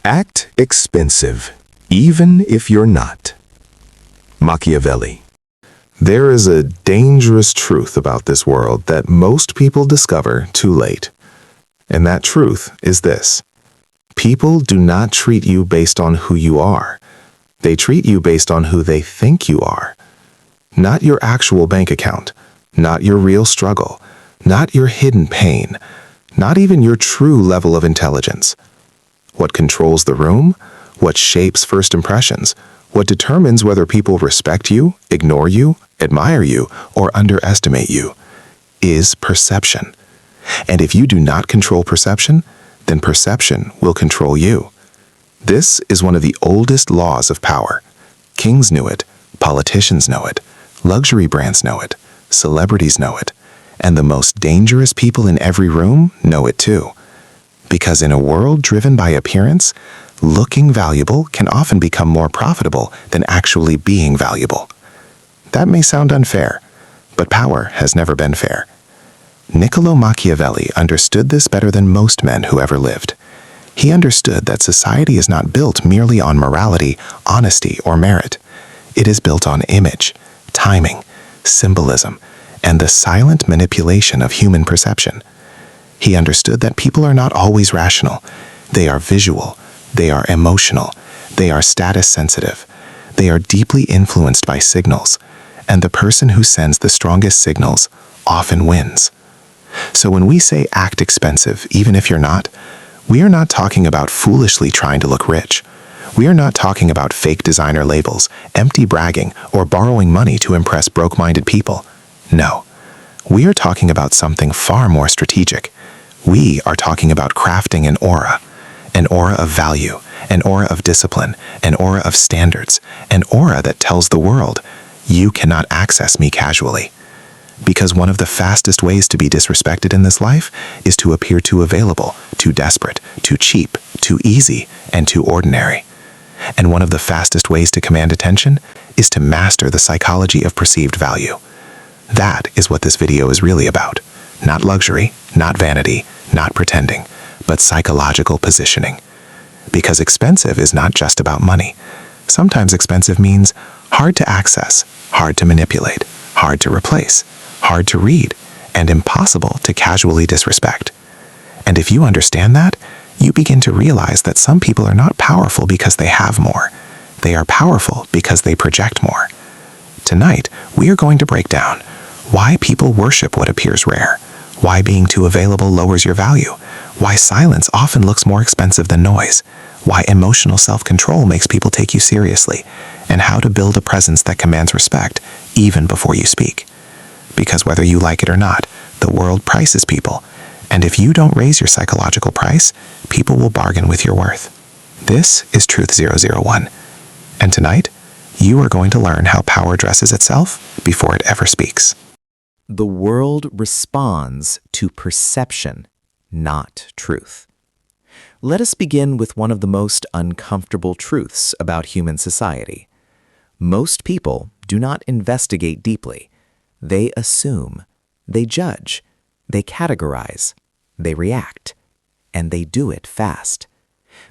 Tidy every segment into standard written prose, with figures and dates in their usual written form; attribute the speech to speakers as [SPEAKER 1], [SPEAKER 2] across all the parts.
[SPEAKER 1] Act expensive, even if you're not. Machiavelli. There is a dangerous truth about this world that most people discover too late. And that truth is this: people do not treat you based on who you are. They treat you based on who they think you are. Not your actual bank account, not your real struggle, not your hidden pain, not even your true level of intelligence. What controls the room, what shapes first impressions, what determines whether people respect you, ignore you, admire you, or underestimate you, is perception. And if you do not control perception, then perception will control you. This is one of the oldest laws of power. Kings knew it, politicians know it, luxury brands know it, celebrities know it, and the most dangerous people in every room know it too. Because in a world driven by appearance, looking valuable can often become more profitable than actually being valuable. That may sound unfair, but power has never been fair. Niccolo Machiavelli understood this better than most men who ever lived. He understood that society is not built merely on morality, honesty, or merit. It is built on image, timing, symbolism, and the silent manipulation of human perception. He understood that people are not always rational. They are visual, they are emotional, they are status sensitive, they are deeply influenced by signals, and the person who sends the strongest signals often wins. So when we say act expensive, even if you're not, we are not talking about foolishly trying to look rich. We are not talking about fake designer labels, empty bragging, or borrowing money to impress broke-minded people. No, we are talking about something far more strategic. We are talking about crafting an aura of value, an aura of discipline, an aura of standards, an aura that tells the world, you cannot access me casually. Because one of the fastest ways to be disrespected in this life is to appear too available, too desperate, too cheap, too easy, and too ordinary. And one of the fastest ways to command attention is to master the psychology of perceived value. That is what this video is really about. Not luxury, not vanity, not pretending, but psychological positioning. Because expensive is not just about money. Sometimes expensive means hard to access, hard to manipulate, hard to replace, hard to read, and impossible to casually disrespect. And if you understand that, you begin to realize that some people are not powerful because they have more. They are powerful because they project more. Tonight, we are going to break down why people worship what appears rare, why being too available lowers your value, why silence often looks more expensive than noise, why emotional self-control makes people take you seriously, and how to build a presence that commands respect even before you speak. Because whether you like it or not, the world prices people, and if you don't raise your psychological price, people will bargain with your worth. This is Truth 001, and tonight, you are going to learn how power dresses itself before it ever speaks.
[SPEAKER 2] The world responds to perception, not truth. Let us begin with one of the most uncomfortable truths about human society. Most people do not investigate deeply. They assume, they judge, they categorize, they react, and they do it fast.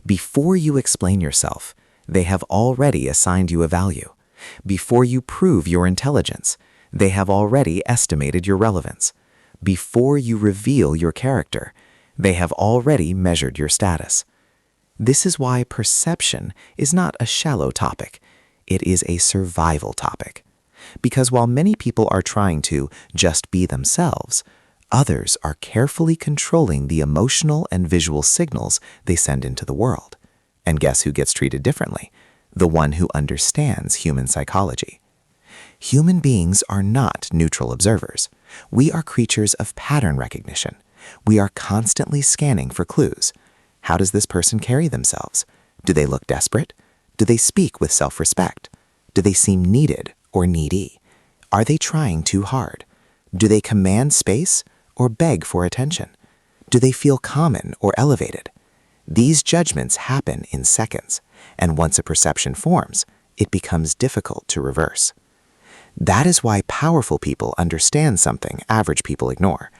[SPEAKER 2] Before you explain yourself, they have already assigned you a value. Before you prove your intelligence, they have already estimated your relevance. Before you reveal your character, they have already measured your status. This is why perception is not a shallow topic. It is a survival topic. Because while many people are trying to just be themselves, others are carefully controlling the emotional and visual signals they send into the world. And guess who gets treated differently? The one who understands human psychology. Human beings are not neutral observers. We are creatures of pattern recognition. We are constantly scanning for clues. How does this person carry themselves? Do they look desperate? Do they speak with self-respect? Do they seem needed or needy? Are they trying too hard? Do they command space or beg for attention? Do they feel common or elevated? These judgments happen in seconds, and once a perception forms, it becomes difficult to reverse. That is why powerful people understand something average people ignore.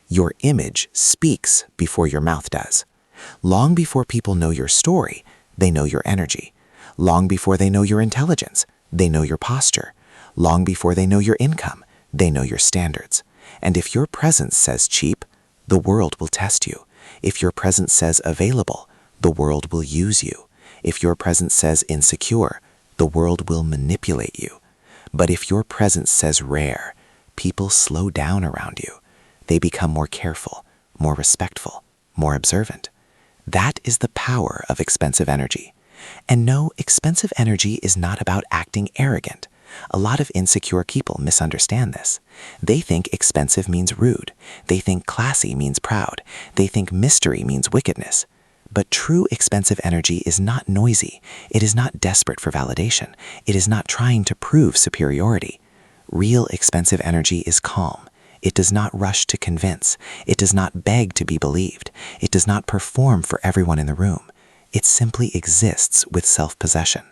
[SPEAKER 2] Your image speaks before your mouth does. Long before people know your story, they know your energy. Long before they know your intelligence, they know your posture. Long before they know your income, they know your standards. And if your presence says cheap, the world will test you. If your presence says available, the world will use you. If your presence says insecure, the world will manipulate you. But if your presence says rare, people slow down around you. They become more careful, more respectful, more observant. That is the power of expensive energy. And no, expensive energy is not about acting arrogant. A lot of insecure people misunderstand this. They think expensive means rude. They think classy means proud. They think mystery means wickedness. But true expensive energy is not noisy. It is not desperate for validation. It is not trying to prove superiority. Real expensive energy is calm. It does not rush to convince. It does not beg to be believed. It does not perform for everyone in the room. It simply exists with self-possession.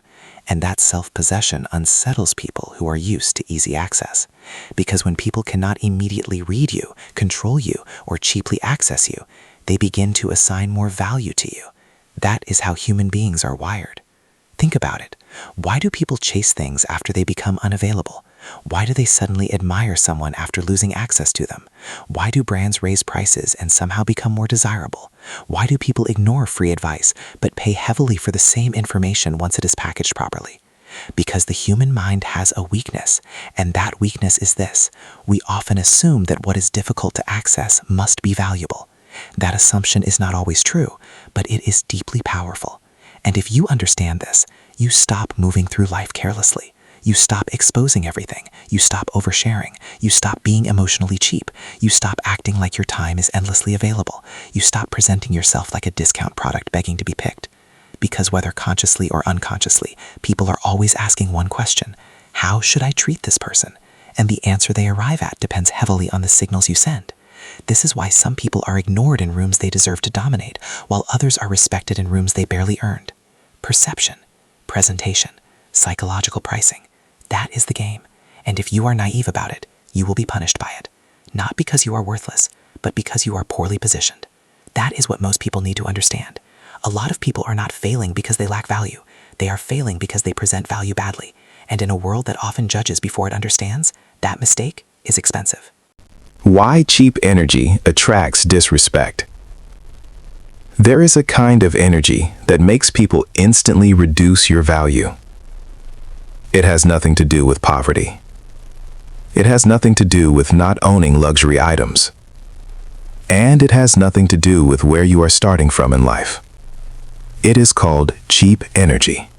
[SPEAKER 2] And that self-possession unsettles people who are used to easy access. Because when people cannot immediately read you, control you, or cheaply access you, they begin to assign more value to you. That is how human beings are wired. Think about it. Why do people chase things after they become unavailable? Why do they suddenly admire someone after losing access to them? Why do brands raise prices and somehow become more desirable? Why do people ignore free advice but pay heavily for the same information once it is packaged properly? Because the human mind has a weakness, and that weakness is this: we often assume that what is difficult to access must be valuable. That assumption is not always true, but it is deeply powerful. And if you understand this, you stop moving through life carelessly. You stop exposing everything. You stop oversharing. You stop being emotionally cheap. You stop acting like your time is endlessly available. You stop presenting yourself like a discount product begging to be picked. Because whether consciously or unconsciously, people are always asking one question: how should I treat this person? And the answer they arrive at depends heavily on the signals you send. This is why some people are ignored in rooms they deserve to dominate, while others are respected in rooms they barely earned. Perception, presentation, psychological pricing. That is the game. And if you are naive about it, you will be punished by it. Not because you are worthless, but because you are poorly positioned. That is what most people need to understand. A lot of people are not failing because they lack value. They are failing because they present value badly. And in a world that often judges before it understands, that mistake is expensive.
[SPEAKER 1] Why cheap energy attracts disrespect. There is a kind of energy that makes people instantly reduce your value. It has nothing to do with poverty. It has nothing to do with not owning luxury items. And it has nothing to do with where you are starting from in life. It is called cheap energy.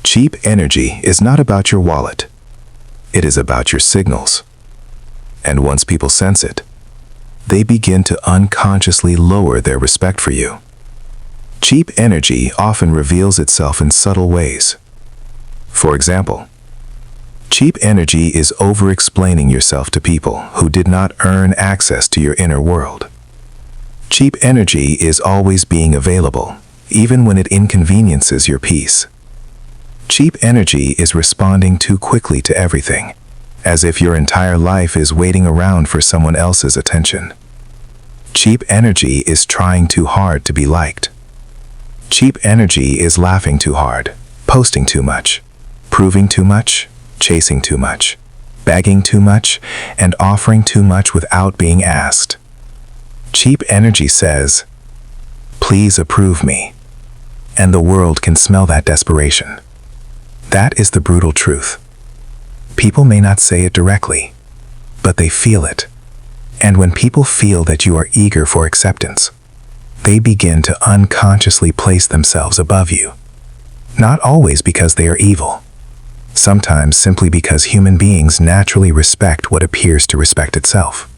[SPEAKER 1] Cheap energy is not about your wallet. It is about your signals. And once people sense it, they begin to unconsciously lower their respect for you. Cheap energy often reveals itself in subtle ways. For example, cheap energy is over-explaining yourself to people who did not earn access to your inner world. Cheap energy is always being available, even when it inconveniences your peace. Cheap energy is responding too quickly to everything, as if your entire life is waiting around for someone else's attention. Cheap energy is trying too hard to be liked. Cheap energy is laughing too hard, posting too much, proving too much, chasing too much, begging too much, and offering too much without being asked. Cheap energy says, "Please approve me," and the world can smell that desperation. That is the brutal truth. People may not say it directly, but they feel it. And when people feel that you are eager for acceptance, they begin to unconsciously place themselves above you. Not always because they are evil. Sometimes simply because human beings naturally respect what appears to respect itself.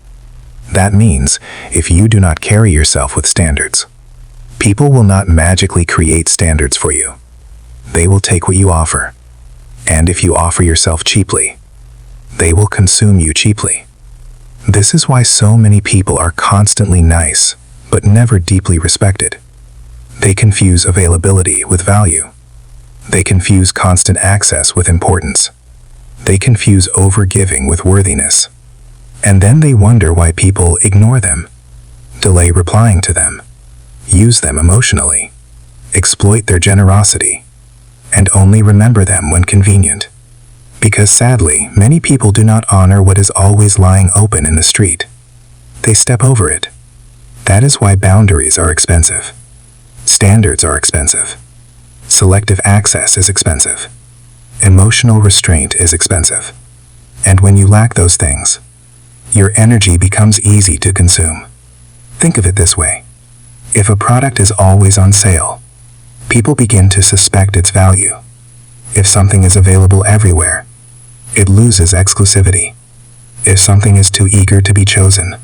[SPEAKER 1] That means if you do not carry yourself with standards, people will not magically create standards for you. They will take what you offer. And if you offer yourself cheaply, they will consume you cheaply. This is why so many people are constantly nice, but never deeply respected. They confuse availability with value. They confuse constant access with importance. They confuse overgiving with worthiness. And then they wonder why people ignore them, delay replying to them, use them emotionally,
[SPEAKER 3] exploit their generosity, and only remember them when convenient. Because sadly, many people do not honor what is always lying open in the street. They step over it. That is why boundaries are expensive. Standards are expensive. Selective access is expensive. Emotional restraint is expensive. And when you lack those things, your energy becomes easy to consume. Think of it this way. If a product is always on sale, people begin to suspect its value. If something is available everywhere, it loses exclusivity. If something is too eager to be chosen,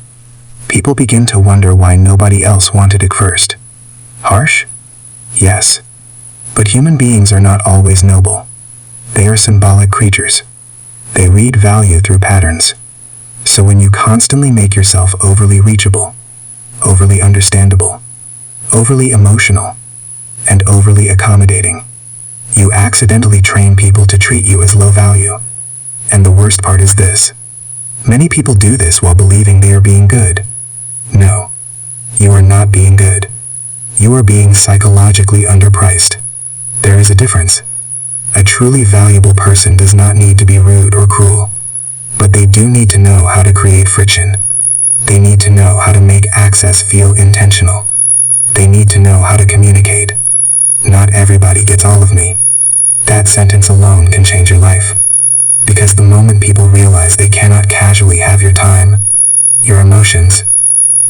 [SPEAKER 3] people begin to wonder why nobody else wanted it first. Harsh? Yes. But human beings are not always noble. They are symbolic creatures. They read value through patterns. So when you constantly make yourself overly reachable, overly understandable, overly emotional, and overly accommodating, you accidentally train people to treat you as low value. And the worst part is this. Many people do this while believing they are being good. No, you are not being good. You are being psychologically underpriced. There is a difference. A truly valuable person does not need to be rude or cruel, but they do need to know how to create friction. They need to know how to make access feel intentional. They need to know how to communicate. Not everybody gets all of me. That sentence alone can change your life. Because the moment people realize they cannot casually have your time, your emotions,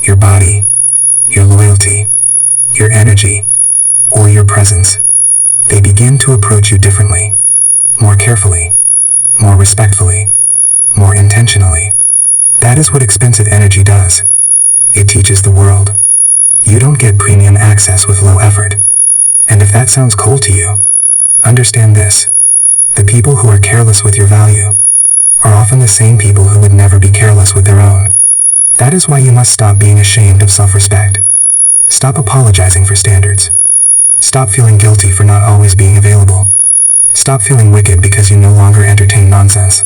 [SPEAKER 3] your body, your loyalty, your energy, or your presence, they begin to approach you differently, more carefully, more respectfully, more intentionally. That is what expensive energy does. It teaches the world. You don't get premium access with low effort. And if that sounds cold to you, understand this. The people who are careless with your value are often the same people who would never be careless with their own. That is why you must stop being ashamed of self-respect. Stop apologizing for standards. Stop feeling guilty for not always being available. Stop feeling wicked because you no longer entertain nonsense.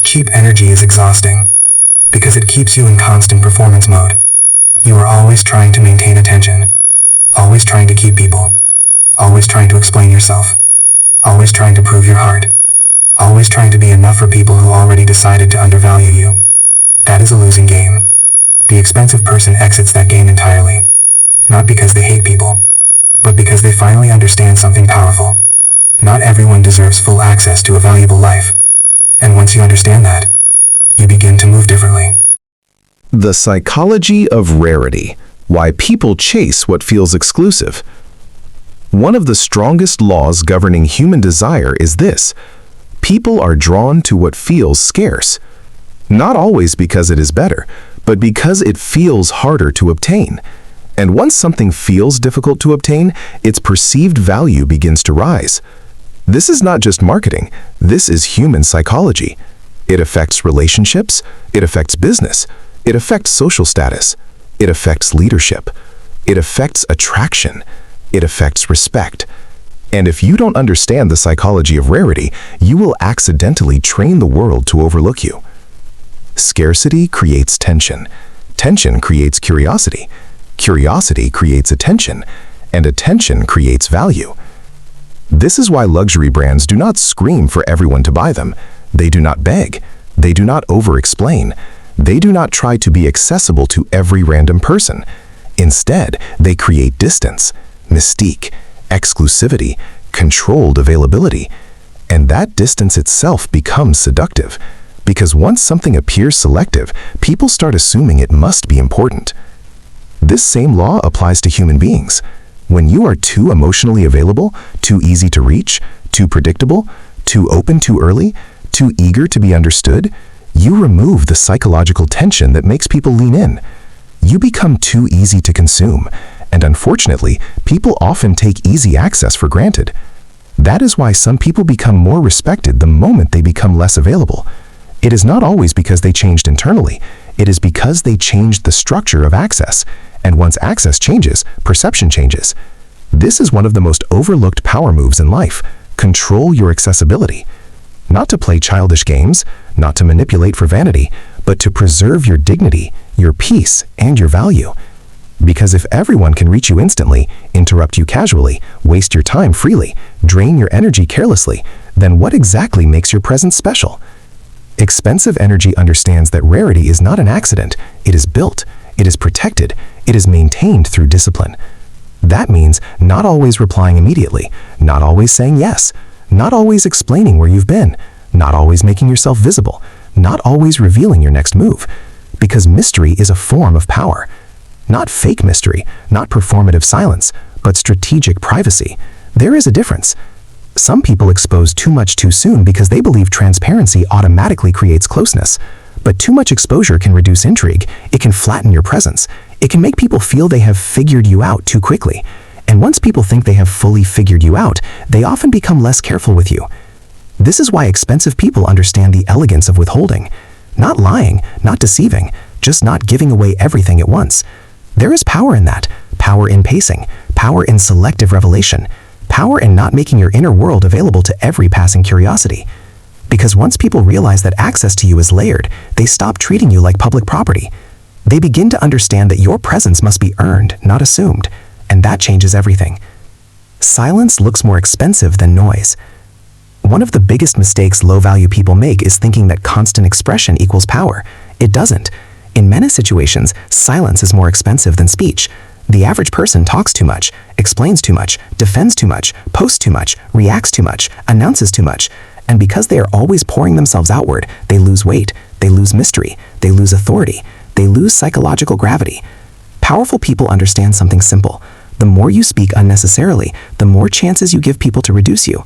[SPEAKER 3] Cheap energy is exhausting because it keeps you in constant performance mode. You are always trying to maintain attention, always trying to keep people, always trying to explain yourself, always trying to prove your heart, always trying to be enough for people who already decided to undervalue you. That is a losing game. The expensive person exits that game entirely, not because they hate people, but because they finally understand something powerful. Not everyone deserves full access to a valuable life. And once you understand that, you begin to move differently.
[SPEAKER 1] The psychology of rarity. Why people chase what feels exclusive. One of the strongest laws governing human desire is this. People are drawn to what feels scarce. Not always because it is better, but because it feels harder to obtain. And once something feels difficult to obtain, its perceived value begins to rise. This is not just marketing. This is human psychology. It affects relationships. It affects business. It affects social status. It affects leadership. It affects attraction. It affects respect. And if you don't understand the psychology of rarity, you will accidentally train the world to overlook you. Scarcity creates tension. Tension creates curiosity. Curiosity creates attention. And attention creates value. This is why luxury brands do not scream for everyone to buy them. They do not beg. They do not over-explain. They do not try to be accessible to every random person. Instead, they create distance, mystique, exclusivity, controlled availability. And that distance itself becomes seductive. Because once something appears selective, people start assuming it must be important. This same law applies to human beings. When you are too emotionally available, too easy to reach, too predictable, too open too early, too eager to be understood, you remove the psychological tension that makes people lean in. You become too easy to consume, and unfortunately, people often take easy access for granted. That is why some people become more respected the moment they become less available. It is not always because they changed internally. It is because they changed the structure of access. And once access changes, perception changes. This is one of the most overlooked power moves in life. Control your accessibility. Not to play childish games, not to manipulate for vanity, but to preserve your dignity, your peace, and your value. Because if everyone can reach you instantly, interrupt you casually, waste your time freely, drain your energy carelessly, then what exactly makes your presence special? Expensive energy understands that rarity is not an accident. It is built, it is protected, it is maintained through discipline. That means not always replying immediately, not always saying yes, not always explaining where you've been, not always making yourself visible, not always revealing your next move. Because mystery is a form of power. Not fake mystery, not performative silence, but strategic privacy. There is a difference. Some people expose too much too soon because they believe transparency automatically creates closeness. But too much exposure can reduce intrigue, it can flatten your presence, it can make people feel they have figured you out too quickly. And once people think they have fully figured you out, they often become less careful with you. This is why expensive people understand the elegance of withholding. Not lying, not deceiving, just not giving away everything at once. There is power in that, power in pacing, power in selective revelation, power in not making your inner world available to every passing curiosity. Because once people realize that access to you is layered, they stop treating you like public property. They begin to understand that your presence must be earned, not assumed, and that changes everything. Silence looks more expensive than noise. One of the biggest mistakes low-value people make is thinking that constant expression equals power. It doesn't. In many situations, silence is more expensive than speech. The average person talks too much, explains too much, defends too much, posts too much, reacts too much, announces too much. And because they are always pouring themselves outward, they lose weight, they lose mystery, they lose authority, they lose psychological gravity. Powerful people understand something simple. The more you speak unnecessarily, the more chances you give people to reduce you.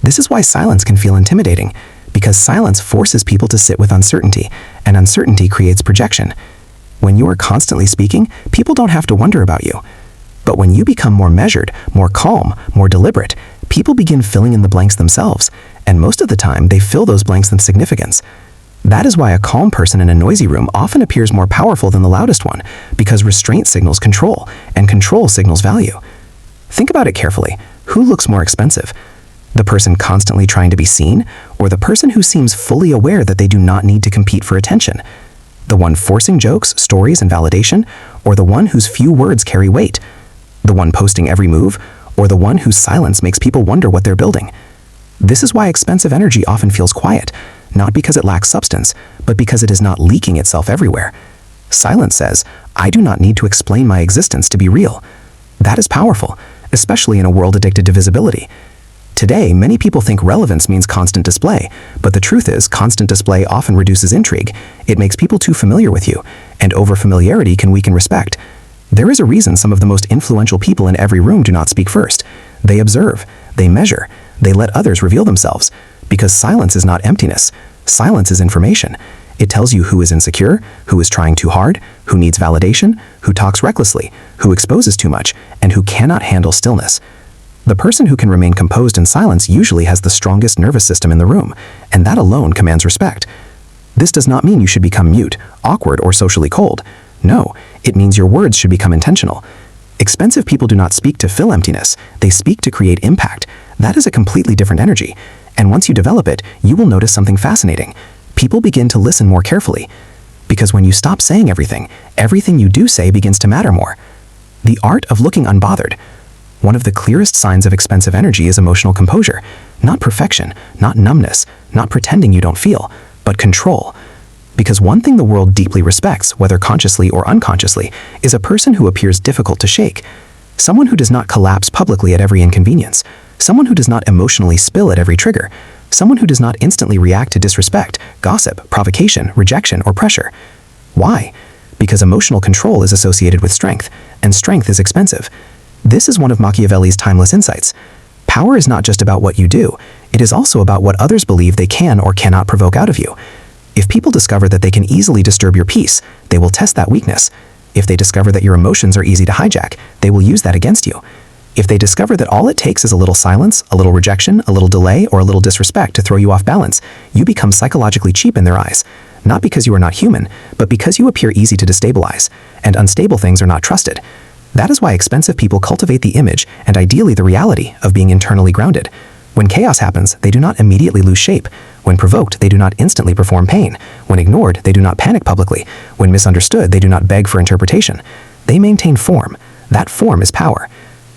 [SPEAKER 1] This is why silence can feel intimidating, because silence forces people to sit with uncertainty, and uncertainty creates projection. When you are constantly speaking, people don't have to wonder about you. But when you become more measured, more calm, more deliberate, people begin filling in the blanks themselves, and most of the time they fill those blanks with significance. That is why a calm person in a noisy room often appears more powerful than the loudest one, because restraint signals control, and control signals value. Think about it carefully. Who looks more expensive? The person constantly trying to be seen, or the person who seems fully aware that they do not need to compete for attention? The one forcing jokes, stories, and validation, or the one whose few words carry weight? The one posting every move, or the one whose silence makes people wonder what they're building? This is why expensive energy often feels quiet, not because it lacks substance, but because it is not leaking itself everywhere. Silence says, I do not need to explain my existence to be real. That is powerful, especially in a world addicted to visibility. Today, many people think relevance means constant display, but the truth is constant display often reduces intrigue. It makes people too familiar with you, and over-familiarity can weaken respect. There is a reason some of the most influential people in every room do not speak first. They observe, they measure, they let others reveal themselves. Because silence is not emptiness. Silence is information. It tells you who is insecure, who is trying too hard, who needs validation, who talks recklessly, who exposes too much, and who cannot handle stillness. The person who can remain composed in silence usually has the strongest nervous system in the room, and that alone commands respect. This does not mean you should become mute, awkward, or socially cold. No, it means your words should become intentional. Expensive people do not speak to fill emptiness, they speak to create impact. That is a completely different energy. And once you develop it, you will notice something fascinating. People begin to listen more carefully. Because when you stop saying everything, everything you do say begins to matter more. The art of looking unbothered. One of the clearest signs of expensive energy is emotional composure. Not perfection, not numbness, not pretending you don't feel, but control. Because one thing the world deeply respects, whether consciously or unconsciously, is a person who appears difficult to shake. Someone who does not collapse publicly at every inconvenience. Someone who does not emotionally spill at every trigger. Someone who does not instantly react to disrespect, gossip, provocation, rejection, or pressure. Why? Because emotional control is associated with strength, and strength is expensive. This is one of Machiavelli's timeless insights. Power is not just about what you do, it is also about what others believe they can or cannot provoke out of you. If people discover that they can easily disturb your peace, they will test that weakness. If they discover that your emotions are easy to hijack, they will use that against you. If they discover that all it takes is a little silence, a little rejection, a little delay, or a little disrespect to throw you off balance, you become psychologically cheap in their eyes. Not because you are not human, but because you appear easy to destabilize, and unstable things are not trusted. That is why expensive people cultivate the image, and ideally the reality, of being internally grounded. When chaos happens, they do not immediately lose shape. When provoked, they do not instantly perform pain. When ignored, they do not panic publicly. When misunderstood, they do not beg for interpretation.
[SPEAKER 4] They maintain form. That form is power.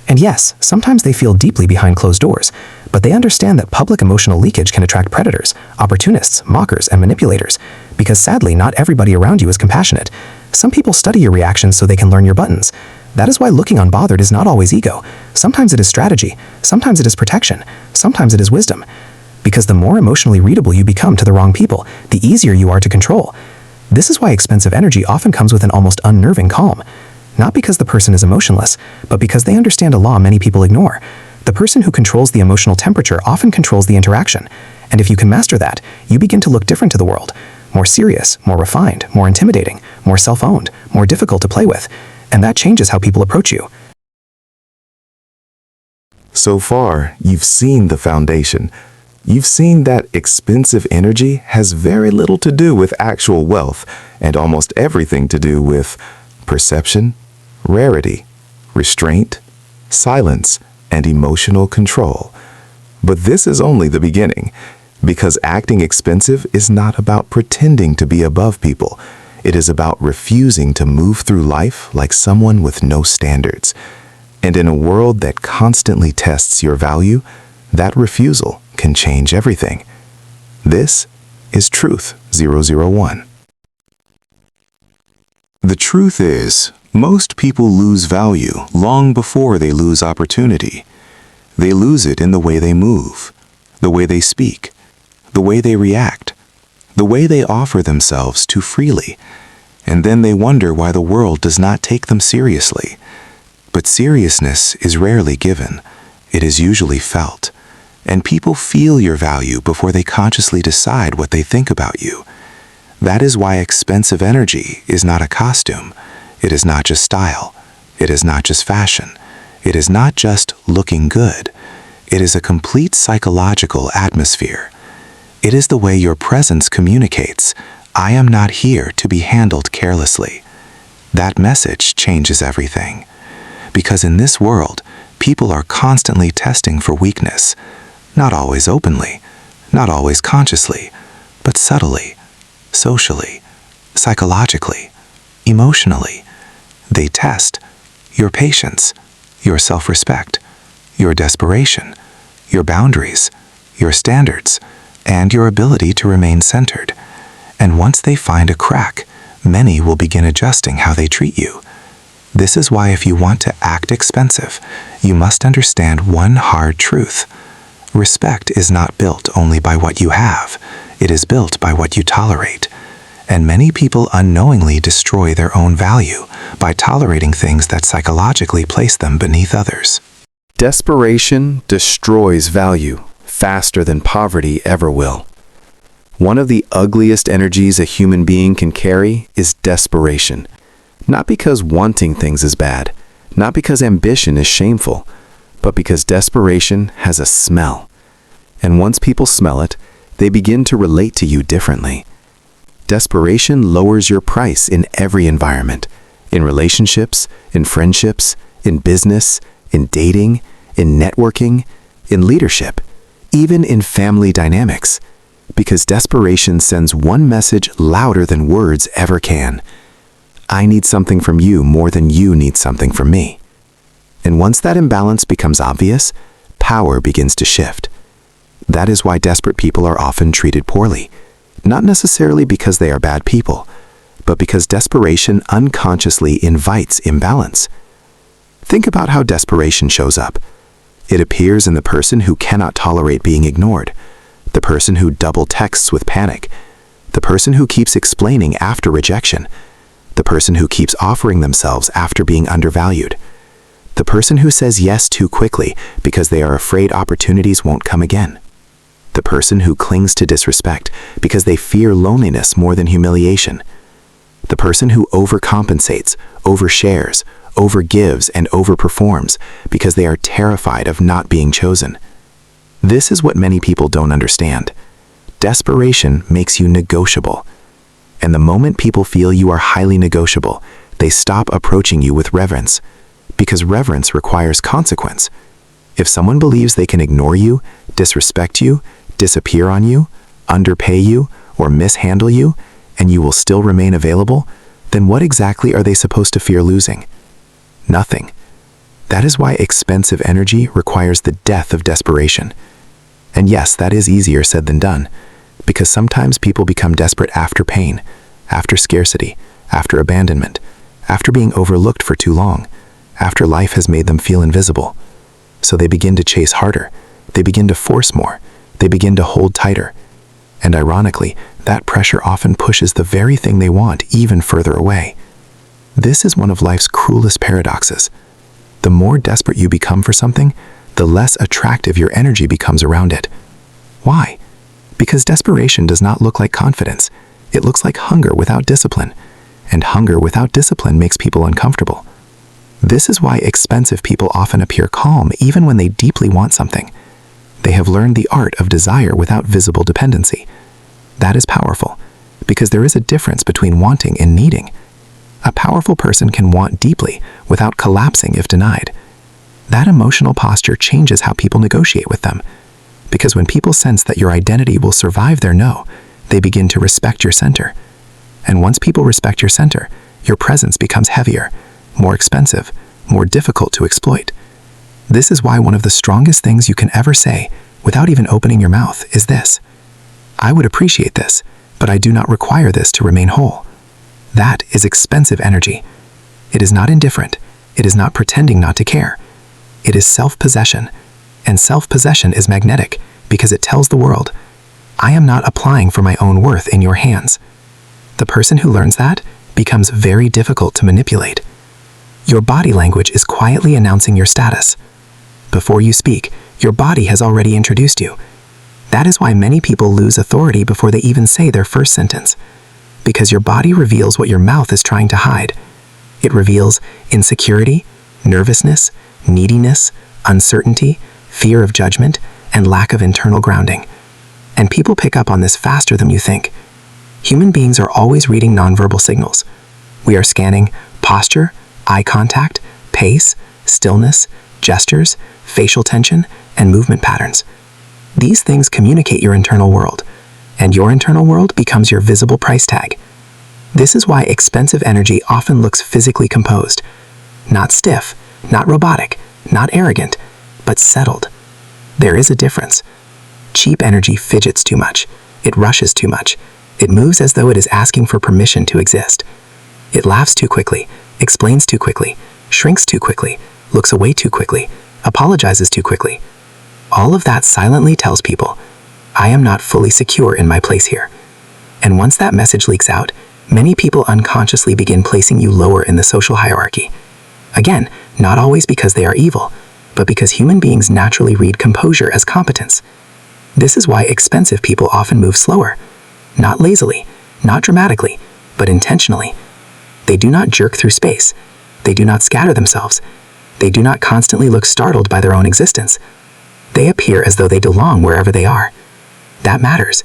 [SPEAKER 4] And yes, sometimes they feel deeply behind closed doors, but they understand that public emotional leakage can attract predators, opportunists, mockers, and manipulators, because sadly, not everybody around you is compassionate. Some people study your reactions so they can learn your buttons. That is why looking unbothered is not always ego. Sometimes it is strategy, sometimes it is protection, sometimes it is wisdom. Because the more emotionally readable you become to the wrong people, the easier you are to control. This is why expensive energy often comes with an almost unnerving calm. Not because the person is emotionless, but because they understand a law many people ignore. The person who controls the emotional temperature often controls the interaction. And if you can master that, you begin to look different to the world. More serious, more refined, more intimidating, more self-owned, more difficult to play with. And that changes how people approach you.
[SPEAKER 1] So far, you've seen the foundation. You've seen that expensive energy has very little to do with actual wealth and almost everything to do with perception, rarity, restraint, silence, and emotional control. But this is only the beginning, because acting expensive is not about pretending to be above people. It is about refusing to move through life like someone with no standards. And in a world that constantly tests your value, that refusal can change everything. This is Truth 001. The truth is, most people lose value long before they lose opportunity. They lose it in the way they move, the way they speak, the way they react, the way they offer themselves too freely, and then they wonder why the world does not take them seriously. But seriousness is rarely given. It is usually felt. And people feel your value before they consciously decide what they think about you. That is why expensive energy is not a costume. It is not just style. It is not just fashion. It is not just looking good. It is a complete psychological atmosphere. It is the way your presence communicates, I am not here to be handled carelessly. That message changes everything. Because in this world, people are constantly testing for weakness. Not always openly, not always consciously, but subtly, socially, psychologically, emotionally. They test your patience, your self-respect, your desperation, your boundaries, your standards, and your ability to remain centered. And once they find a crack, many will begin adjusting how they treat you. This is why if you want to act expensive, you must understand one hard truth. Respect is not built only by what you have. It is built by what you tolerate. And many people unknowingly destroy their own value by tolerating things that psychologically place them beneath others.
[SPEAKER 5] Desperation destroys value faster than poverty ever will. One of the ugliest energies a human being can carry is desperation. Not because wanting things is bad, not because ambition is shameful, but because desperation has a smell. And once people smell it, they begin to relate to you differently. Desperation lowers your price in every environment, in relationships, in friendships, in business, in dating, in networking, in leadership, even in family dynamics. Because desperation sends one message louder than words ever can. I need something from you more than you need something from me. And once that imbalance becomes obvious, power begins to shift. That is why desperate people are often treated poorly, not necessarily because they are bad people, but because desperation unconsciously invites imbalance. Think about how desperation shows up. It appears in the person who cannot tolerate being ignored, the person who double texts with panic, the person who keeps explaining after rejection, the person who keeps offering themselves after being undervalued, the person who says yes too quickly because they are afraid opportunities won't come again, the person who clings to disrespect because they fear loneliness more than humiliation, the person who overcompensates, overshares, overgives, and overperforms because they are terrified of not being chosen. This is what many people don't understand. Desperation makes you negotiable. And the moment people feel you are highly negotiable, they stop approaching you with reverence, because reverence requires consequence. If someone believes they can ignore you, disrespect you, disappear on you, underpay you, or mishandle you, and you will still remain available, then what exactly are they supposed to fear losing? Nothing. That is why expensive energy requires the death of desperation. And yes, that is easier said than done, because sometimes people become desperate after pain, after scarcity, after abandonment, after being overlooked for too long, after life has made them feel invisible. So they begin to chase harder, they begin to force more, they begin to hold tighter. And ironically, that pressure often pushes the very thing they want even further away. This is one of life's cruelest paradoxes. The more desperate you become for something, the less attractive your energy becomes around it. Why? Because desperation does not look like confidence. It looks like hunger without discipline. And hunger without discipline makes people uncomfortable. This is why expensive people often appear calm even when they deeply want something. They have learned the art of desire without visible dependency. That is powerful, because there is a difference between wanting and needing. A powerful person can want deeply without collapsing if denied. That emotional posture changes how people negotiate with them, because when people sense that your identity will survive their no, they begin to respect your center. And once people respect your center, your presence becomes heavier, more expensive, more difficult to exploit. This is why one of the strongest things you can ever say, without even opening your mouth, is this: I would appreciate this, but I do not require this to remain whole. That is expensive energy. It is not indifferent. It is not pretending not to care. It is self-possession. And self-possession is magnetic because it tells the world, I am not applying for my own worth in your hands. The person who learns that becomes very difficult to manipulate. Your body language is quietly announcing your status. Before you speak, your body has already introduced you. That is why many people lose authority before they even say their first sentence. Because your body reveals what your mouth is trying to hide. It reveals insecurity, nervousness, neediness, uncertainty, fear of judgment, and lack of internal grounding. And people pick up on this faster than you think. Human beings are always reading nonverbal signals. We are scanning posture, eye contact, pace, stillness, gestures, facial tension, and movement patterns. These things communicate your internal world, and your internal world becomes your visible price tag. This is why expensive energy often looks physically composed. Not stiff, not robotic, not arrogant, but settled. There is a difference. Cheap energy fidgets too much. It rushes too much. It moves as though it is asking for permission to exist. It laughs too quickly, explains too quickly, shrinks too quickly, looks away too quickly, apologizes too quickly. All of that silently tells people, I am not fully secure in my place here. And once that message leaks out, many people unconsciously begin placing you lower in the social hierarchy. Again, not always because they are evil, but because human beings naturally read composure as competence. This is why expensive people often move slower. Not lazily, not dramatically, but intentionally. They do not jerk through space. They do not scatter themselves. They do not constantly look startled by their own existence. They appear as though they belong wherever they are. That matters,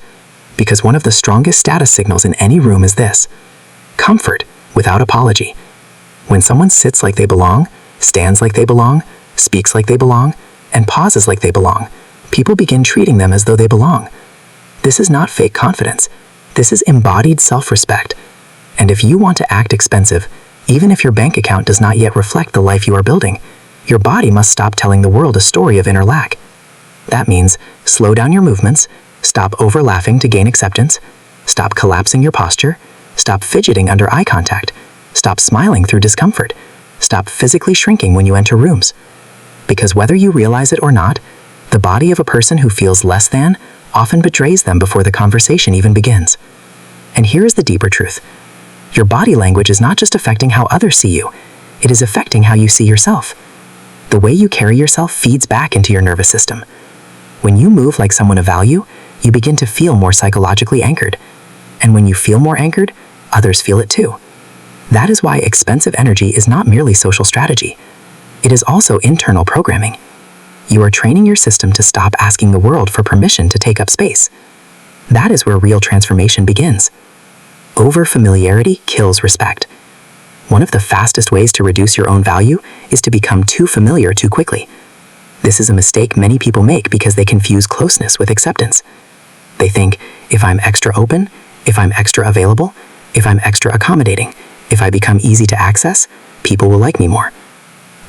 [SPEAKER 5] because one of the strongest status signals in any room is this: comfort without apology. When someone sits like they belong, stands like they belong, speaks like they belong, and pauses like they belong, people begin treating them as though they belong. This is not fake confidence. This is embodied self-respect. And if you want to act expensive, even if your bank account does not yet reflect the life you are building, your body must stop telling the world a story of inner lack. That means slow down your movements, stop over-laughing to gain acceptance, stop collapsing your posture, stop fidgeting under eye contact, stop smiling through discomfort, stop physically shrinking when you enter rooms. Because whether you realize it or not, the body of a person who feels less than often betrays them before the conversation even begins. And here is the deeper truth. Your body language is not just affecting how others see you, it is affecting how you see yourself. The way you carry yourself feeds back into your nervous system. When you move like someone of value, you begin to feel more psychologically anchored. And when you feel more anchored, others feel it too. That is why expensive energy is not merely social strategy. It is also internal programming. You are training your system to stop asking the world for permission to take up space. That is where real transformation begins. Over-familiarity kills respect. One of the fastest ways to reduce your own value is to become too familiar too quickly. This is a mistake many people make because they confuse closeness with acceptance. They think, if I'm extra open, if I'm extra available, if I'm extra accommodating, if I become easy to access, people will like me more.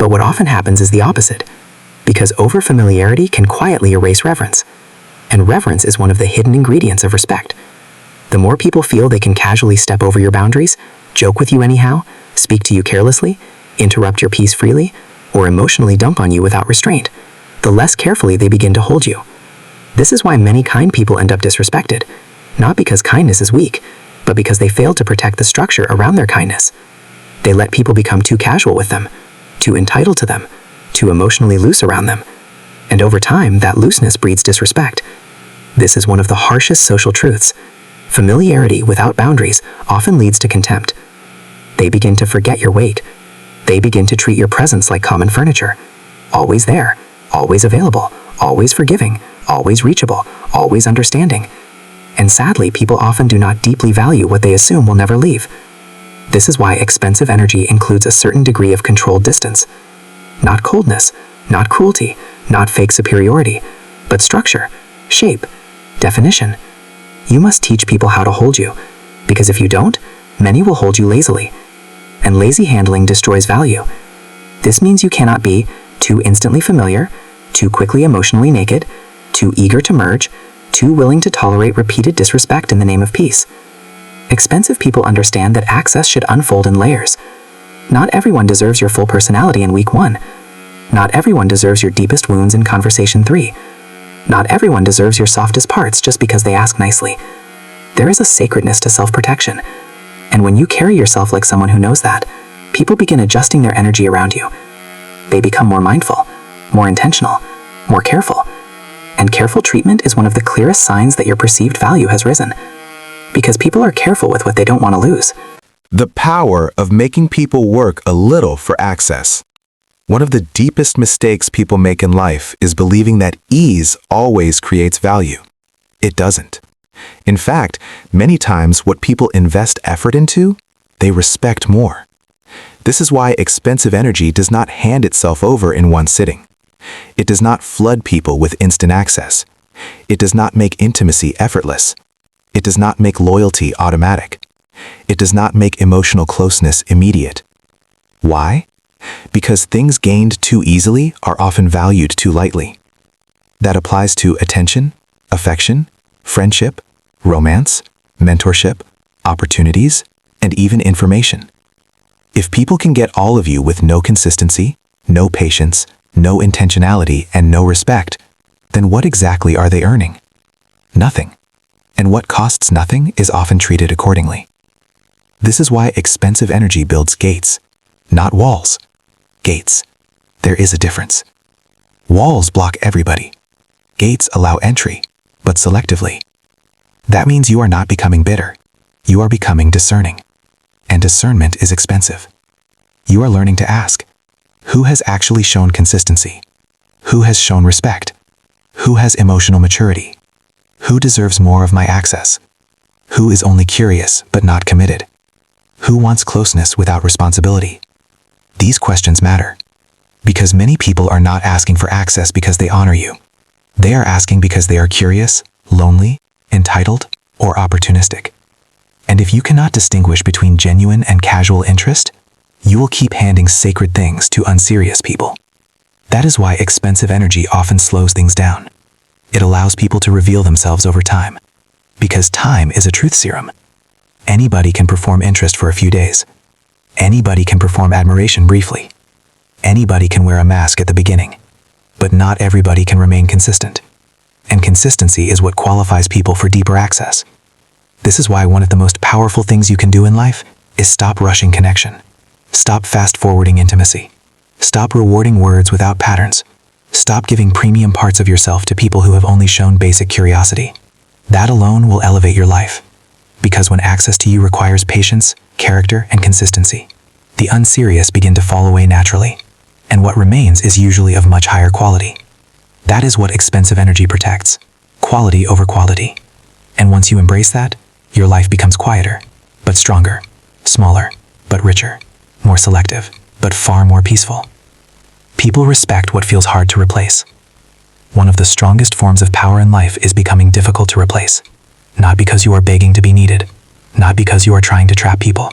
[SPEAKER 4] But what often happens is the opposite, because overfamiliarity can quietly erase reverence. And reverence is one of the hidden ingredients of respect. The more people feel they can casually step over your boundaries, joke with you anyhow, speak to you carelessly, interrupt your peace freely, or emotionally dump on you without restraint, the less carefully they begin to hold you. This is why many kind people end up disrespected, not because kindness is weak, but because they failed to protect the structure around their kindness. They let people become too casual with them, too entitled to them, too emotionally loose around them. And over time, that looseness breeds disrespect. This is one of the harshest social truths. Familiarity without boundaries often leads to contempt. They begin to forget your weight. They begin to treat your presence like common furniture. Always there, always available, always forgiving, always reachable, always understanding. And sadly, people often do not deeply value what they assume will never leave. This is why expensive energy includes a certain degree of controlled distance. Not coldness, not cruelty, not fake superiority, but structure, shape, definition. You must teach people how to hold you, because if you don't, many will hold you lazily. And lazy handling destroys value. This means you cannot be too instantly familiar, too quickly emotionally naked, too eager to merge, too willing to tolerate repeated disrespect in the name of peace. Expensive people understand that access should unfold in layers. Not everyone deserves your full personality in week 1. Not everyone deserves your deepest wounds in conversation 3. Not everyone deserves your softest parts just because they ask nicely. There is a sacredness to self-protection. And when you carry yourself like someone who knows that, people begin adjusting their energy around you. They become more mindful, more intentional, more careful. And careful treatment is one of the clearest signs that your perceived value has risen. Because people are careful with what they don't want to lose.
[SPEAKER 1] The power of making people work a little for access. One of the deepest mistakes people make in life is believing that ease always creates value. It doesn't. In fact, many times what people invest effort into, they respect more. This is why expensive energy does not hand itself over in one sitting. It does not flood people with instant access. It does not make intimacy effortless. It does not make loyalty automatic. It does not make emotional closeness immediate. Why? Because things gained too easily are often valued too lightly. That applies to attention, affection, friendship, romance, mentorship, opportunities, and even information. If people can get all of you with no consistency, no patience, no intentionality, and no respect, then what exactly are they earning? Nothing. And what costs nothing is often treated accordingly. This is why expensive energy builds gates, not walls. Gates. There is a difference. Walls block everybody. Gates allow entry, but selectively. That means you are not becoming bitter. You are becoming discerning. And discernment is expensive. You are learning to ask, who has actually shown consistency? Who has shown respect? Who has emotional maturity? Who deserves more of my access? Who is only curious but not committed? Who wants closeness without responsibility? These questions matter, because many people are not asking for access because they honor you. They are asking because they are curious, lonely, entitled, or opportunistic. And if you cannot distinguish between genuine and casual interest, you will keep handing sacred things to unserious people. That is why expensive energy often slows things down. It allows people to reveal themselves over time, because time is a truth serum. Anybody can perform interest for a few days. Anybody can perform admiration briefly. Anybody can wear a mask at the beginning. But not everybody can remain consistent. And consistency is what qualifies people for deeper access. This is why one of the most powerful things you can do in life is stop rushing connection. Stop fast-forwarding intimacy. Stop rewarding words without patterns. Stop giving premium parts of yourself to people who have only shown basic curiosity. That alone will elevate your life. Because when access to you requires patience, character, and consistency, the unserious begin to fall away naturally, and what remains is usually of much higher quality. That is what expensive energy protects, quality over quality. And once you embrace that, your life becomes quieter, but stronger, smaller, but richer, more selective, but far more peaceful. People respect what feels hard to replace. One of the strongest forms of power in life is becoming difficult to replace. Not because you are begging to be needed, not because you are trying to trap people,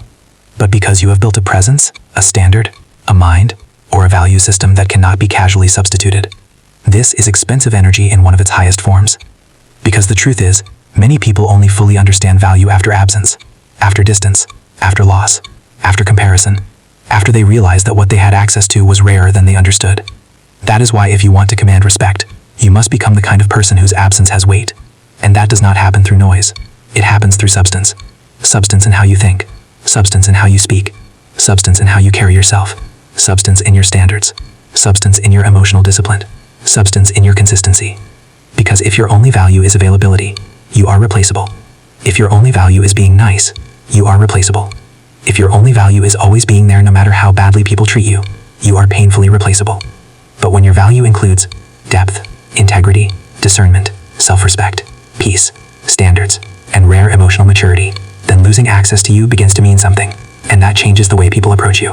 [SPEAKER 1] but because you have built a presence, a standard, a mind,
[SPEAKER 4] or a value system that cannot be casually substituted. This is expensive energy in one of its highest forms. Because the truth is, many people only fully understand value after absence, after distance, after loss, after comparison, after they realize that what they had access to was rarer than they understood. That is why if you want to command respect, you must become the kind of person whose absence has weight. And that does not happen through noise. It happens through substance. Substance in how you think, substance in how you speak, substance in how you carry yourself, substance in your standards, substance in your emotional discipline, substance in your consistency. Because if your only value is availability, you are replaceable. If your only value is being nice, you are replaceable. If your only value is always being there no matter how badly people treat you, you are painfully replaceable. But when your value includes depth, integrity, discernment, self-respect, peace, standards, and rare emotional maturity, then losing access to you begins to mean something, and that changes the way people approach you.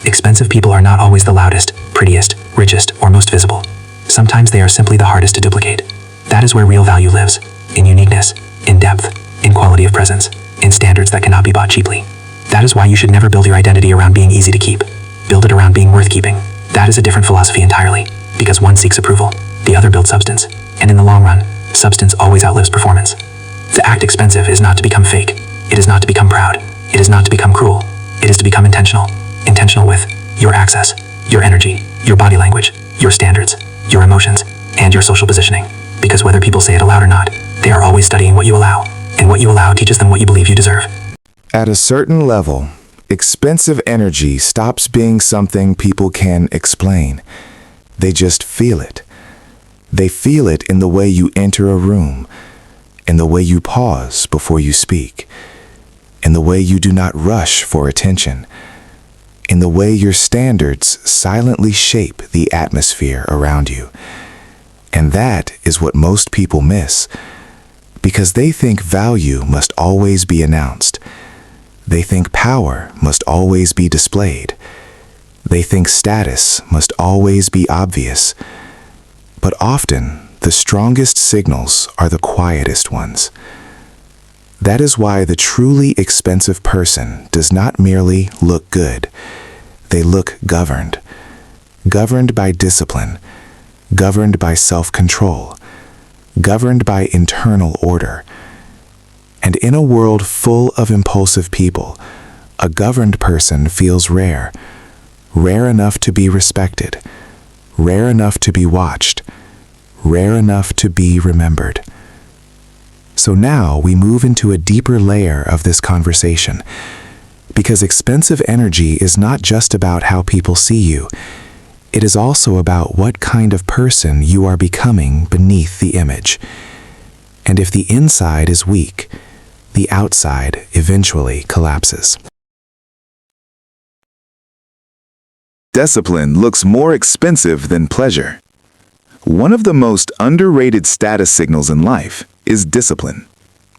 [SPEAKER 4] Expensive people are not always the loudest, prettiest, richest, or most visible. Sometimes they are simply the hardest to duplicate. That is where real value lives, in uniqueness, in depth, in quality of presence, in standards that cannot be bought cheaply. That is why you should never build your identity around being easy to keep. Build it around being worth keeping. That is a different philosophy entirely, because one seeks approval, the other builds substance, and in the long run, substance always outlives performance. To act expensive is not to become fake. It is not to become proud. It is not to become cruel. It is to become intentional. Intentional with your access, your energy, your body language, your standards, your emotions, and your social positioning. Because whether people say it aloud or not, they are always studying what you allow, and what you allow teaches them what you believe you deserve.
[SPEAKER 1] At a certain level, expensive energy stops being something people can explain. They just feel it. They feel it in the way you enter a room, in the way you pause before you speak, in the way you do not rush for attention, in the way your standards silently shape the atmosphere around you. And that is what most people miss, because they think value must always be announced. They think power must always be displayed. They think status must always be obvious. But often, the strongest signals are the quietest ones. That is why the truly expensive person does not merely look good. They look governed. Governed by discipline. Governed by self-control. Governed by internal order. And in a world full of impulsive people, a governed person feels rare. Rare enough to be respected. Rare enough to be watched. Rare enough to be remembered. So now we move into a deeper layer of this conversation, because expensive energy is not just about how people see you. It is also about what kind of person you are becoming beneath the image. And if the inside is weak, the outside eventually collapses. Discipline looks more expensive than pleasure. One of the most underrated status signals in life is discipline.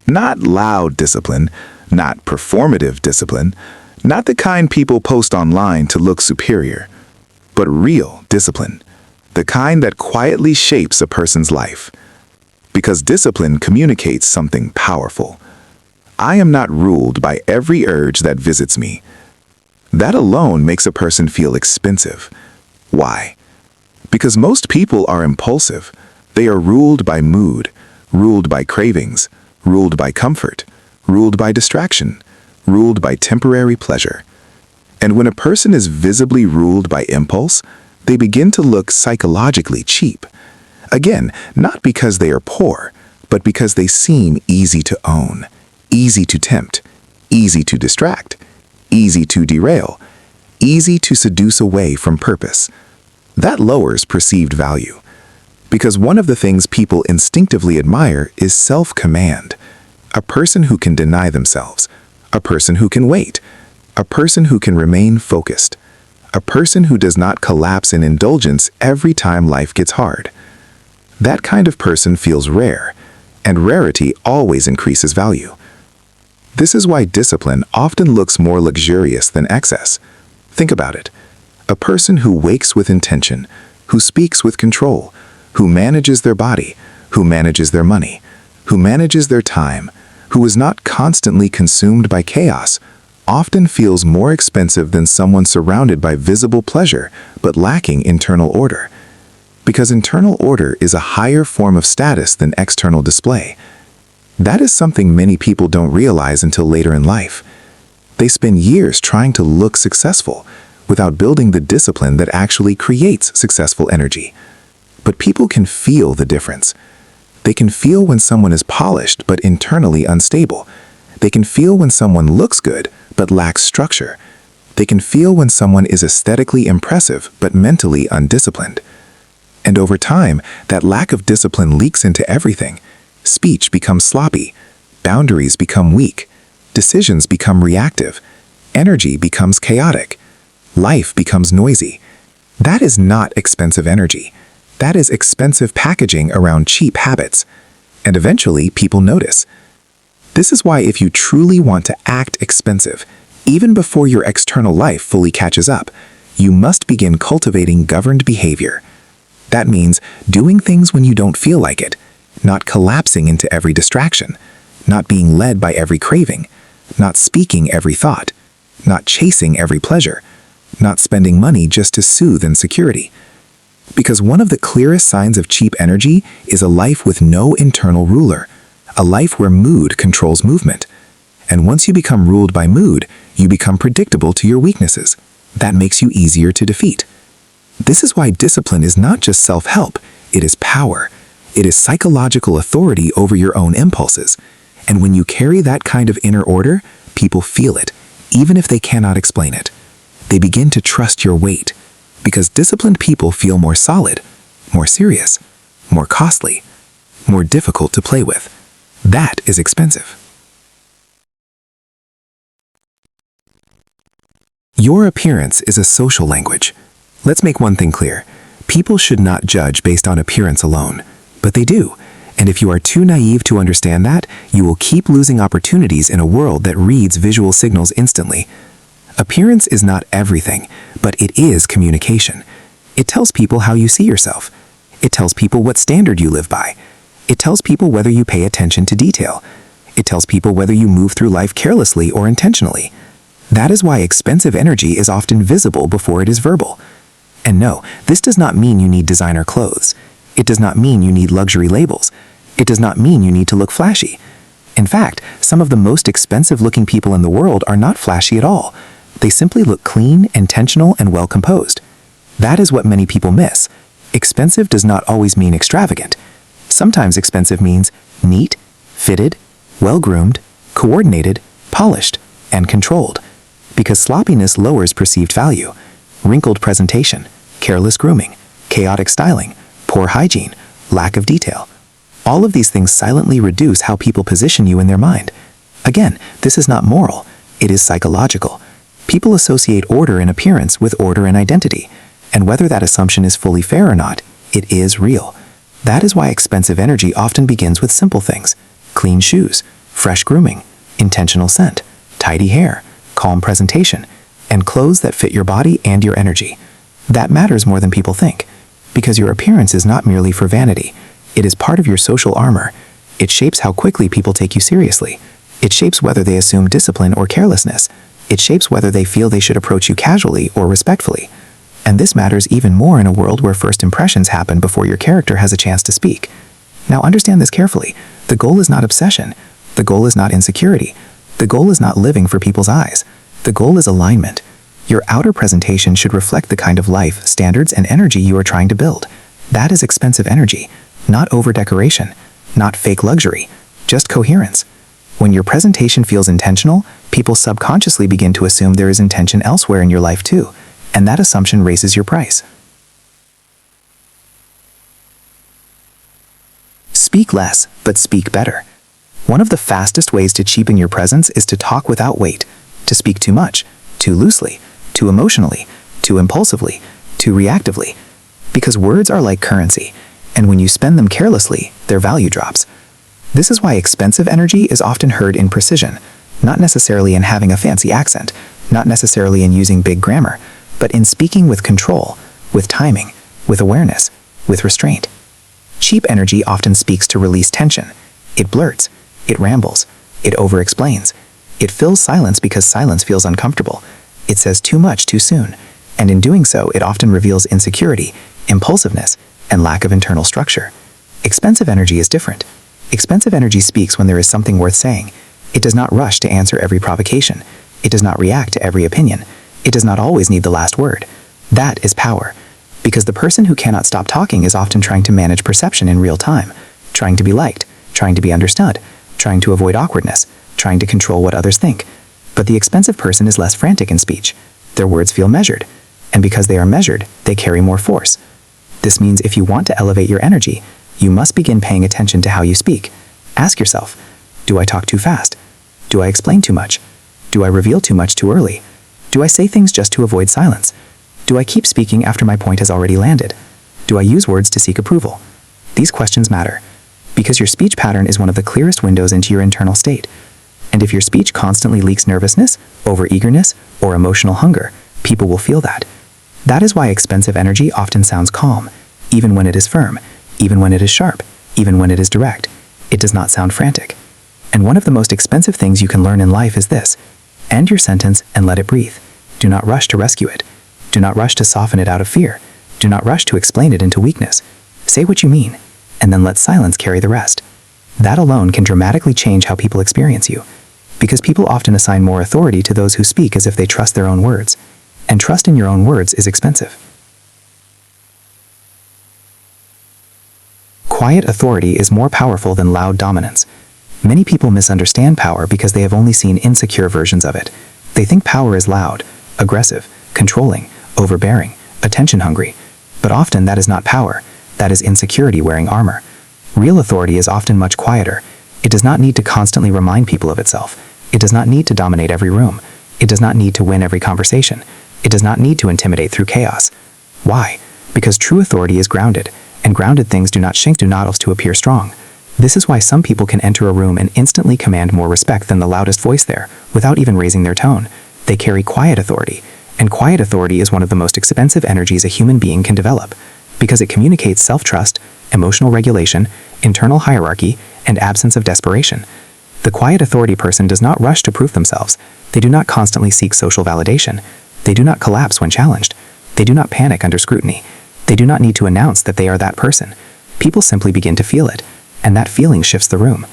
[SPEAKER 1] Not loud discipline, not performative discipline, not the kind people post online to look superior, but real discipline, the kind that quietly shapes a person's life. Because discipline communicates something powerful. I am not ruled by every urge that visits me. That alone makes a person feel expensive. Why? Because most people are impulsive. They are ruled by mood, ruled by cravings, ruled by comfort, ruled by distraction, ruled by temporary pleasure. And when a person is visibly ruled by impulse, they begin to look psychologically cheap. Again, not because they are poor, but because they seem easy to own, easy to tempt, easy to distract, easy to derail, easy to seduce away from purpose. That lowers perceived value. Because one of the things people instinctively admire is self-command. A person who can deny themselves. A person who can wait. A person who can remain focused. A person who does not collapse in indulgence every time life gets hard. That kind of person feels rare, and rarity always increases value. This is why discipline often looks more luxurious than excess. Think about it. A person who wakes with intention, who speaks with control, who manages their body, who manages their money, who manages their time, who is not constantly consumed by chaos, often feels more expensive than someone surrounded by visible pleasure but lacking internal order. Because internal order is a higher form of status than external display. That is something many people don't realize until later in life. They spend years trying to look successful without building the discipline that actually creates successful energy. But people can feel the difference. They can feel when someone is polished but internally unstable. They can feel when someone looks good but lacks structure. They can feel when someone is aesthetically impressive but mentally undisciplined. And over time, that lack of discipline leaks into everything. Speech becomes sloppy. Boundaries become weak. Decisions become reactive. Energy becomes chaotic. Life becomes noisy. That is not expensive energy. That is expensive packaging around cheap habits. And eventually, people notice. This is why if you truly want to act expensive, even before your external life fully catches up, you must begin cultivating governed behavior. That means doing things when you don't feel like it, not collapsing into every distraction, not being led by every craving, not speaking every thought, not chasing every pleasure, not spending money just to soothe insecurity. Because one of the clearest signs of cheap energy is a life with no internal ruler, a life where mood controls movement. And once you become ruled by mood, you become predictable to your weaknesses. That makes you easier to defeat. This is why discipline is not just self-help, it is power. It is psychological authority over your own impulses. And when you carry that kind of inner order, people feel it, even if they cannot explain it. They begin to trust your weight, because disciplined people feel more solid, more serious, more costly, more difficult to play with. That is expensive. Your appearance is a social language. Let's make one thing clear. People should not judge based on appearance alone, but they do. And if you are too naive to understand that, you will keep losing opportunities in a world that reads visual signals instantly. Appearance is not everything, but it is communication. It tells people how you see yourself. It tells people what standard you live by. It tells people whether you pay attention to detail. It tells people whether you move through life carelessly or intentionally. That is why expensive energy is often visible before it is verbal. And no, this does not mean you need designer clothes. It does not mean you need luxury labels. It does not mean you need to look flashy. In fact, some of the most expensive-looking people in the world are not flashy at all. They simply look clean, intentional, and well-composed. That is what many people miss. Expensive does not always mean extravagant. Sometimes expensive means neat, fitted, well-groomed, coordinated, polished, and controlled. Because sloppiness lowers perceived value. Wrinkled presentation, careless grooming, chaotic styling, poor hygiene, lack of detail. All of these things silently reduce how people position you in their mind. Again, this is not moral, it is psychological. People associate order in appearance with order in identity, and whether that assumption is fully fair or not, it is real. That is why expensive energy often begins with simple things: clean shoes, fresh grooming, intentional scent, tidy hair, calm presentation, and clothes that fit your body and your energy. That matters more than people think, because your appearance is not merely for vanity. It is part of your social armor. It shapes how quickly people take you seriously. It shapes whether they assume discipline or carelessness. It shapes whether they feel they should approach you casually or respectfully. And this matters even more in a world where first impressions happen before your character has a chance to speak. Now understand this carefully. The goal is not obsession. The goal is not insecurity. The goal is not living for people's eyes. The goal is alignment. Your outer presentation should reflect the kind of life, standards, and energy you are trying to build. That is expensive energy, not over-decoration, not fake luxury, just coherence. When your presentation feels intentional, people subconsciously begin to assume there is intention elsewhere in your life too, and that assumption raises your price. Speak less, but speak better. One of the fastest ways to cheapen your presence is to talk without weight, to speak too much, too loosely, too emotionally, too impulsively, too reactively. Because words are like currency, and when you spend them carelessly, their value drops. This is why expensive energy is often heard in precision, not necessarily in having a fancy accent, not necessarily in using big grammar, but in speaking with control, with timing, with awareness, with restraint. Cheap energy often speaks to release tension. It blurts, it rambles, it over-explains.
[SPEAKER 4] It fills silence because silence feels uncomfortable. It says too much too soon, and in doing so, it often reveals insecurity, impulsiveness, and lack of internal structure. Expensive energy is different. Expensive energy speaks when there is something worth saying. It does not rush to answer every provocation. It does not react to every opinion. It does not always need the last word. That is power. Because the person who cannot stop talking is often trying to manage perception in real time, trying to be liked, trying to be understood, trying to avoid awkwardness, trying to control what others think. But the expensive person is less frantic in speech. Their words feel measured. And because they are measured, they carry more force. This means if you want to elevate your energy, you must begin paying attention to how you speak. Ask yourself, do I talk too fast? Do I explain too much? Do I reveal too much too early? Do I say things just to avoid silence? Do I keep speaking after my point has already landed? Do I use words to seek approval? These questions matter, because your speech pattern is one of the clearest windows into your internal state. And if your speech constantly leaks nervousness, overeagerness, or emotional hunger, people will feel that. That is why expensive energy often sounds calm, even when it is firm, even when it is sharp, even when it is direct. It does not sound frantic. And one of the most expensive things you can learn in life is this: end your sentence and let it breathe. Do not rush to rescue it. Do not rush to soften it out of fear. Do not rush to explain it into weakness. Say what you mean, and then let silence carry the rest. That alone can dramatically change how people experience you, because people often assign more authority to those who speak as if they trust their own words. And trust in your own words is expensive. Quiet authority is more powerful than loud dominance. Many people misunderstand power because they have only seen insecure versions of it. They think power is loud, aggressive, controlling, overbearing, attention-hungry. But often that is not power. That is insecurity wearing armor. Real authority is often much quieter. It does not need to constantly remind people of itself. It does not need to dominate every room. It does not need to win every conversation. It does not need to intimidate through chaos. Why? Because true authority is grounded, and grounded things do not shink to appear strong. This is why some people can enter a room and instantly command more respect than the loudest voice there, without even raising their tone. They carry quiet authority, and quiet authority is one of the most expensive energies a human being can develop, because it communicates self-trust, emotional regulation, internal hierarchy, and absence of desperation. The quiet authority person does not rush to prove themselves. They do not constantly seek social validation. They do not collapse when challenged. They do not panic under scrutiny. They do not need to announce that they are that person. People simply begin to feel it, and that feeling shifts the room.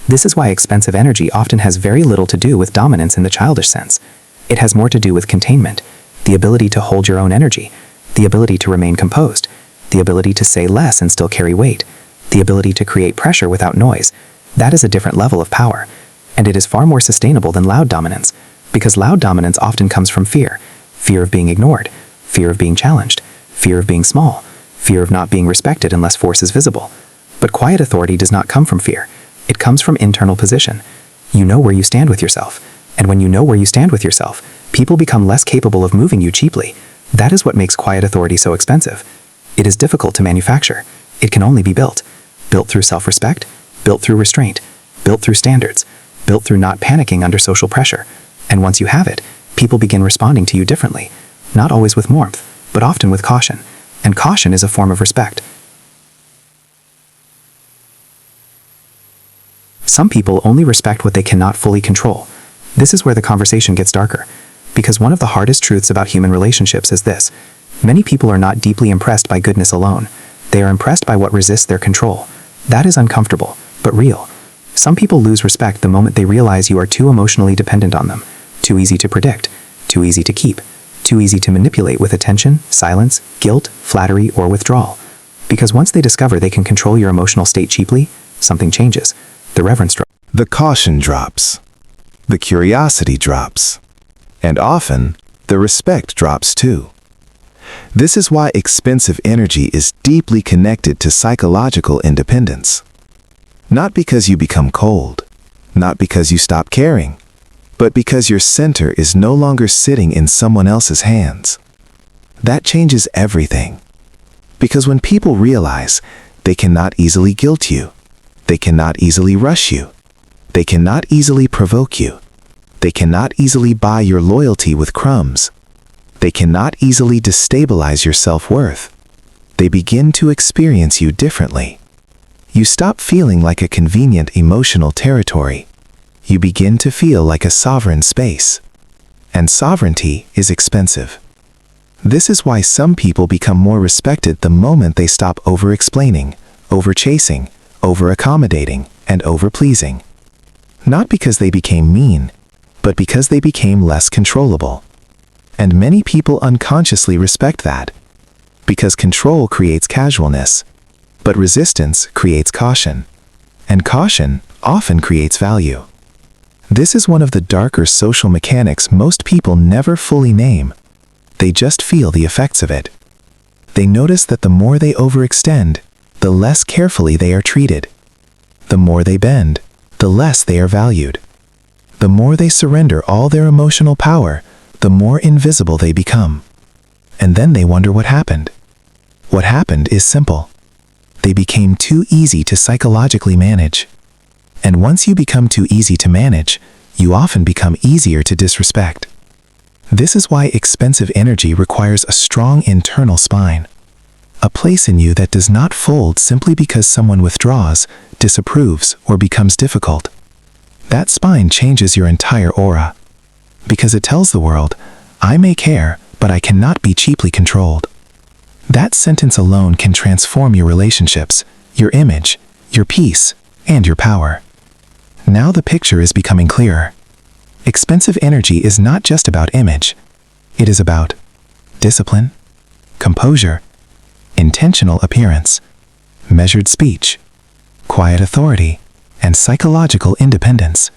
[SPEAKER 4] This is why expensive energy often has very little to do with dominance in the childish sense. It has more to do with containment, the ability to hold your own energy, the ability to remain composed, the ability to say less and still carry weight, the ability to create pressure without noise. That is a different level of power, and it is far more sustainable than loud dominance, because loud dominance often comes from fear. Fear of being ignored, fear of being challenged, fear of being small, fear of not being respected unless force is visible. But quiet authority does not come from fear. It comes from internal position. You know where you stand with yourself, and when you know where you stand with yourself, people become less capable of moving you cheaply. That is what makes quiet authority so expensive. It is difficult to manufacture. It can only be built. Built through self-respect, built through restraint, built through standards, built through not panicking under social pressure. And once you have it, people begin responding to you differently, not always with warmth, but often with caution. And caution is a form of respect. Some people only respect what they cannot fully control. This is where the conversation gets darker, because one of the hardest truths about human relationships is this: many people are not deeply impressed by goodness alone. They are impressed by what resists their control. That is uncomfortable, but real. Some people lose respect the moment they realize you are too emotionally dependent on them, too easy to predict, too easy to keep, too easy to manipulate with attention, silence, guilt, flattery, or withdrawal. Because once they discover they can control your emotional state cheaply, something changes. The reverence drops.
[SPEAKER 1] The caution drops. The curiosity drops. And often, the respect drops too. This is why expensive energy is deeply connected to psychological independence. Not because you become cold, not because you stop caring, but because your center is no longer sitting in someone else's hands. That changes everything. Because when people realize they cannot easily guilt you, they cannot easily rush you, they cannot easily provoke you, they cannot easily buy your loyalty with crumbs, they cannot easily destabilize your self-worth, they begin to experience you differently. You stop feeling like a convenient emotional territory. you begin to feel like a sovereign space. And sovereignty is expensive. This is why some people become more respected the moment they stop over-explaining, over-chasing, over-accommodating, and over-pleasing. Not because they became mean, but because they became less controllable. And many people unconsciously respect that. Because control creates casualness, but resistance creates caution. And caution often creates value. This is one of the darker social mechanics most people never fully name. They just feel the effects of it. They notice that the more they overextend, the less carefully they are treated. The more they bend, the less they are valued. The more they surrender all their emotional power, the more invisible they become. And then they wonder what happened. What happened is simple. They became too easy to psychologically manage. And once you become too easy to manage, you often become easier to disrespect. This is why expensive energy requires a strong internal spine. A place in you that does not fold simply because someone withdraws, disapproves, or becomes difficult. That spine changes your entire aura. Because it tells the world, I may care, but I cannot be cheaply controlled. That sentence alone can transform your relationships, your image, your peace, and your power. Now the picture is becoming clearer. Expensive energy is not just about image. It is about discipline, composure, intentional appearance, measured speech, quiet authority, and psychological independence.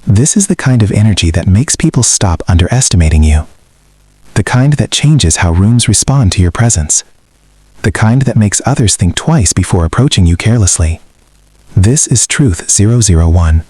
[SPEAKER 1] This is the kind of energy that makes people stop underestimating you. The kind that changes how rooms respond to your presence. The kind that makes others think twice before approaching you carelessly. This is Truth 001.